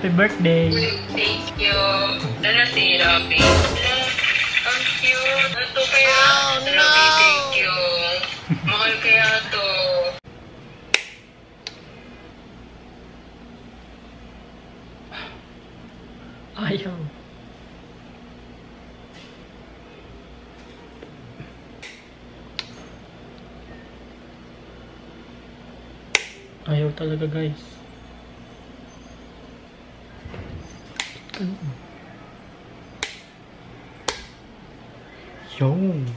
Happy birthday! Thank you. Ano si Robby? Ang cute. Ito kaya. Robby, thank you. Mahal kaya to. Ayaw. Ayaw talaga, guys. Yung.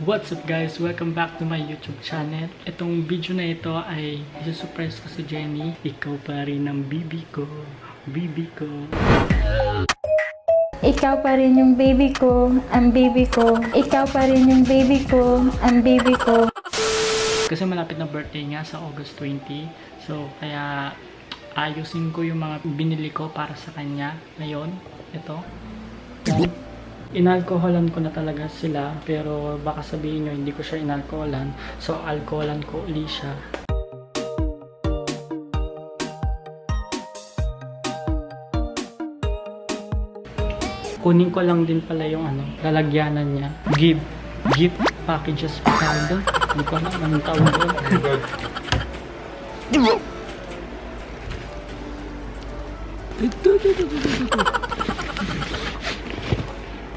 What's up guys? Welcome back to my YouTube channel. Itong video na ito ay isusurprise ko si Jenny. Ikaw pa rin ang bibi ko. Bibi ko. Ikaw pa rin yung baby ko, ang baby ko. Ikaw pa rin yung baby ko, ang baby ko. Kasi malapit na birthday niya sa August 20. So, kaya ayusin ko yung mga binili ko para sa kanya. Ngayon, ito. Yan. Inalkoholan ko na talaga sila, pero baka sabihin nyo hindi ko siya inalkoholan. So, alkoholan ko uli siya. Kunin ko lang din pala yung lalagyanan niya. Gift packages Picardo. Hindi ko alam anong tawag doon.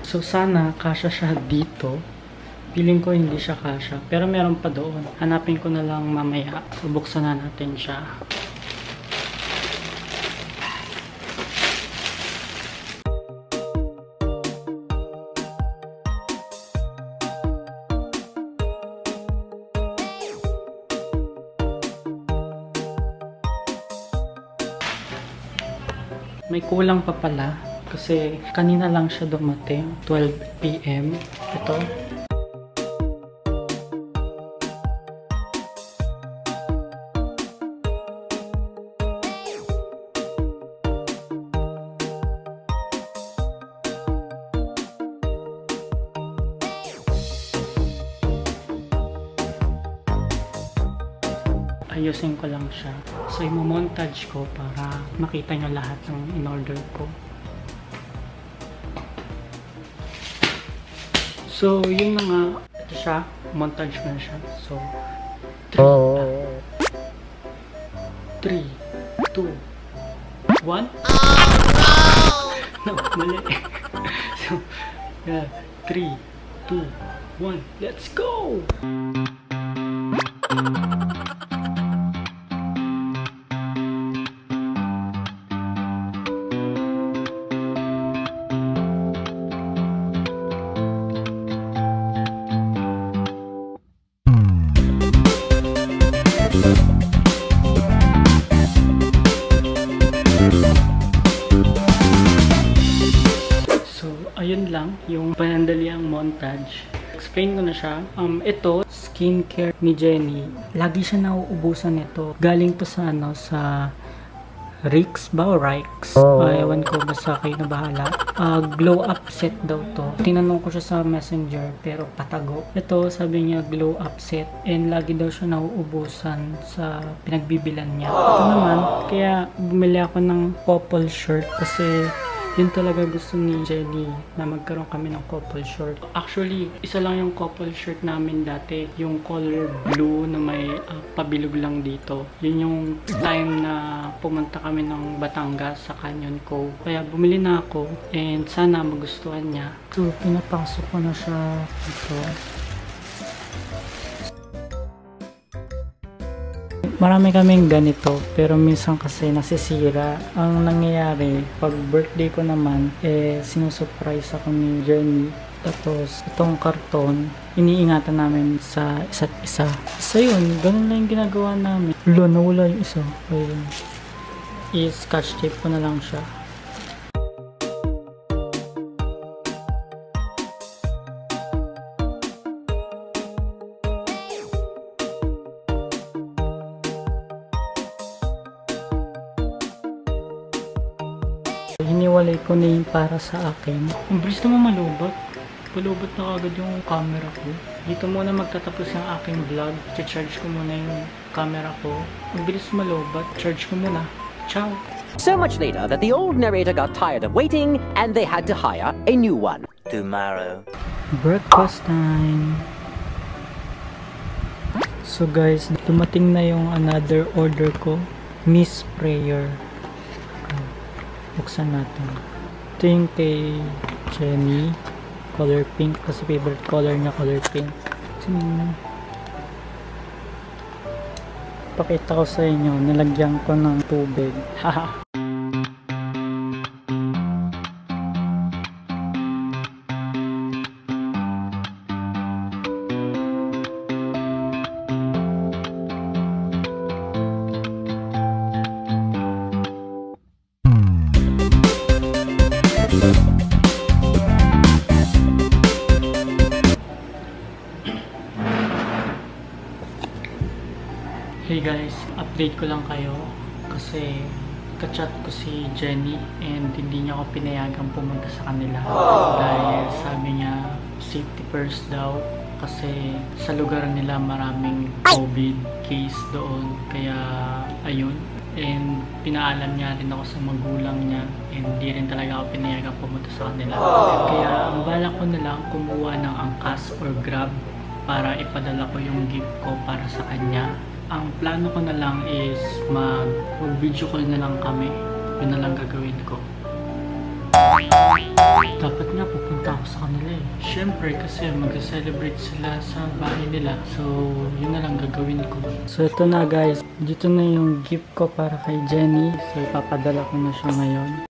So sana kasya siya dito. Feeling ko hindi siya kasya. Pero meron pa doon. Hanapin ko na lang mamaya. So buksan na natin siya. May kulang pa pala. Kasi kanina lang siya dumating, 12 PM. Ito. Ayusin ko lang siya. So, i-montage ko para makita nyo lahat ng in-order ko. So, yun na nga. Ito siya. Montage na siya. So, 3, 2, 1. No, mali. So, 3, 2, 1. Let's go! Ayun lang, yung panandaliang montage. Explain ko na siya. Ito, skincare ni Jenny. Lagi siya nauubusan nito. Galing to sa sa Rix ba o Rix? Ewan ko, basta kayo na bahala. Glow up set daw to. Tinanong ko siya sa messenger pero patago. Ito, sabi niya glow up set and lagi daw siya nauubusan sa pinagbibilan niya. Ito naman, kaya bumili ako ng couple shirt kasi yun talaga gusto ni Jenny na magkaroon kami ng couple shirt. Actually, isa lang yung couple shirt namin dati. Yung color blue na may pabilog lang dito. Yun yung time na pumunta kami ng Batangas sa Canyon Cove. Kaya bumili na ako and sana magustuhan niya. So, pinapasok ko na siya dito. Marami kaming ganito, pero minsan kasi nasisira. Ang nangyayari, pag birthday ko naman, sinusurprise ako ni Jenny. Tapos, itong karton, iniingatan namin sa isa't isa. So yun, ganun lang yung ginagawa namin. Wala, nawala yung isa. Ayun. I-scotch tape ko na lang siya. hiniwalay ko na yung para sa akin. Ang bilis naman malubot. Palubot na agad yung camera ko. Dito muna magtatapos yung aking vlog. I-charge ko muna yung camera ko. Ang bilis malubot. Charge ko muna. Ciao! So much later that the old narrator got tired of waiting and they had to hire a new one. Tomorrow. Breakfast time! So guys, dumating na yung another order ko. Miss Prayer. Buksan natin. Ito yung kay Jenny. Color pink. Kasi favorite color niya, color pink. Pakita ko sa inyo. Nilagyan ko ng tubig. Haha. Hey guys, update ko lang kayo kasi ka-chat ko si Jenny and hindi niya ako pinayagang pumunta sa kanila dahil sabi niya safety first daw kasi sa lugar nila maraming COVID case doon, kaya ayun. And pinaalam niya rin ako sa magulang niya and hindi rin talaga ako pinayagang pumunta sa kanila. Kaya ang balak ko na lang kumuha ng angkas or Grab para ipadala ko yung gift ko para sa kanya. Ang plano ko na lang is mag-video call na lang kami. Yun na lang gagawin ko. Dapat nga pupunta ako sa kanila eh. Siyempre kasi mag-celebrate sila sa bahay nila. So yun na lang gagawin ko. So ito na guys. Dito na yung gift ko para kay Jenny. So ipapadala ko na siya ngayon.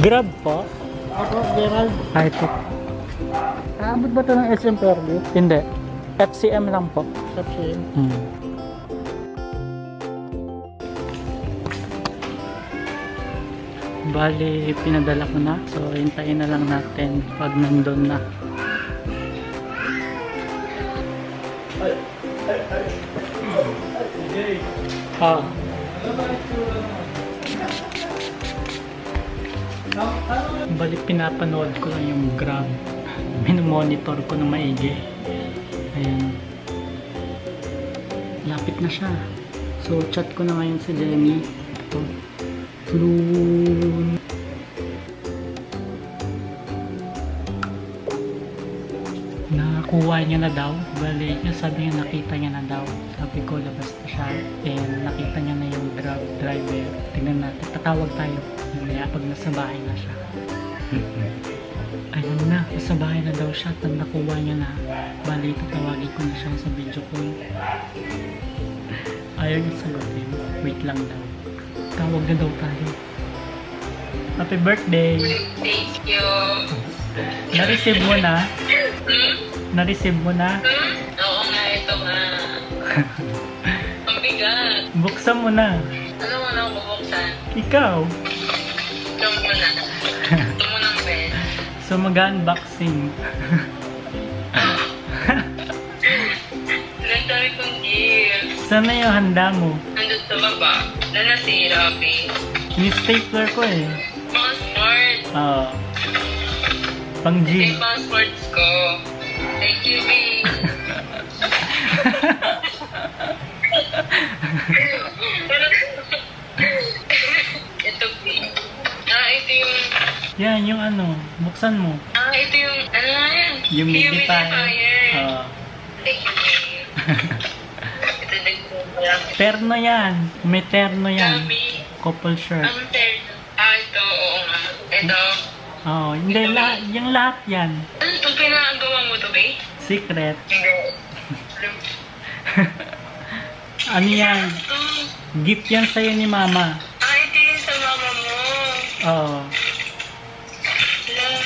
Grab po? Ako, Gerald. Ay po. Aabot ba ito ng SM Fairview? Hindi. FCM lang po. FCM. Bali, pinadala ko na. So, hintayin na lang natin pag nandun na. Bali, pinapanood ko lang yung Grab. Minomonitor ko na maigi. Ayan. Lapit na siya. So, chat ko na ngayon si Jenny. Ito. Tulun. Nakakuha niya na daw. Bali, sabi niya nakita niya na daw. Sabi ko, labas na siya. And nakita niya na yung Grab driver. Tingnan natin. Tatawag tayo. Mamaya pag nasa bahay na siya. Ayun na. Nasa bahay na daw siya. At nakuha niya na. Bali, tatawagin ko na siya sa video call. Ayaw niya sagutin. Wait lang daw. Tawag na daw tayo. Happy birthday! Thank you. Na-receive mo na? Na-receive mo na? Oo nga, ito nga. Ang bigat. Buksan mo na. Ano mo na ako bubuksan? Ikaw. Ito muna. Ito muna ang bed. So mag-unboxing. Nagdami kong gift. Saan na yung handa mo? Nandun sa baba. Na nasira, babe. Yung stapler ko eh. Passport. Oo. Pang Ito gym. yung passports ko. Thank you, babe. Ito, babe. Ito yung... Yan, yung ano. Buksan mo. Ito yung... Ano nga yan? Humidifier. Oo. Thank you, babe. Ito nagpapalak. Terno yan. May terno yan. Dami. Couple shirt. Ang terno. Ito, oo nga. Ito. Oo. Hindi, yung lahat yan. Ano ito? Pinagawa mo to, babe? Secret. Hindi. Ano yan? Ito. Gift yan sa'yo ni mama. Ito yung sa mama mo. Oo. Love.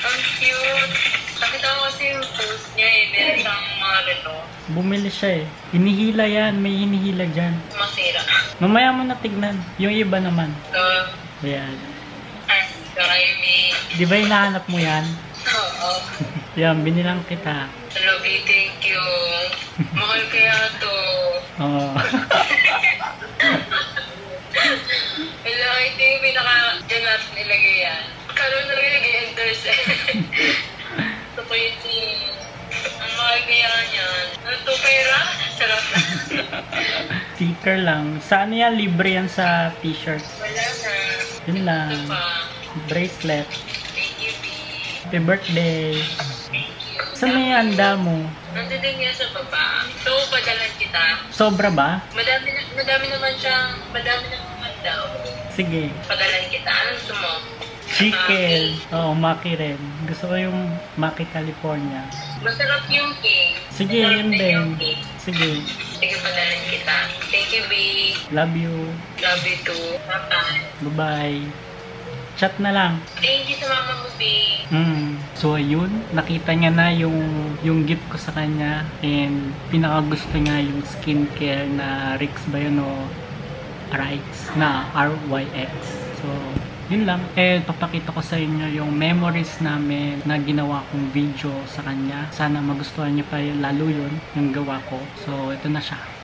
Ang cute. Nakita ko kasi yung Pinost niya eh, meron siyang mga rito. Bumili siya eh. Hinihila yan. May hinihila dyan. Masira. Mamaya mo na tignan. Yung iba naman. So, Ayan. ay, Raimi. Di ba hinahanap mo yan? Oo. Yan, binilang kita. Love you, thank you. Mahal kaya to. Oo. Wala, ito yung pinaka-dyan natin nilagay yan. Karoon na rin nag-endorse eh. Ito po yung team. Ang mahal kaya niyan. Ano to, pera? Sarap na. Sticker lang. Saan yan? Libre yan sa t-shirt. Wala na. Yun lang. Ito pa. Bracelet. Thank you, B. Happy birthday. Thank you. Saan na yung handa mo? Nandun din yan sa baba. So, padalan kita. Sobra ba? Madami naman naman daw. Sige. Padalan kita. Anong gusto mo? Chicken. Oo, maki rin. Gusto ko yung maki California. Masarap yung cake. Sige, Masarap yun din. yung cake. Sige. Sige, padalan kita. Thank you, B. Love you. Love you too. Bye-bye. Bye-bye. Chat na lang. Thank you sa mama mo, B. So, ayun. Nakita niya na yung gift ko sa kanya. And pinakagusto niya yung skincare na Rix ba yun o RYX na RYX. So, yun lang. Eh, papakita ko sa inyo yung memories namin na ginawa kong video sa kanya. Sana magustuhan niyo pa lalo yun, yung gawa ko. So, ito na siya.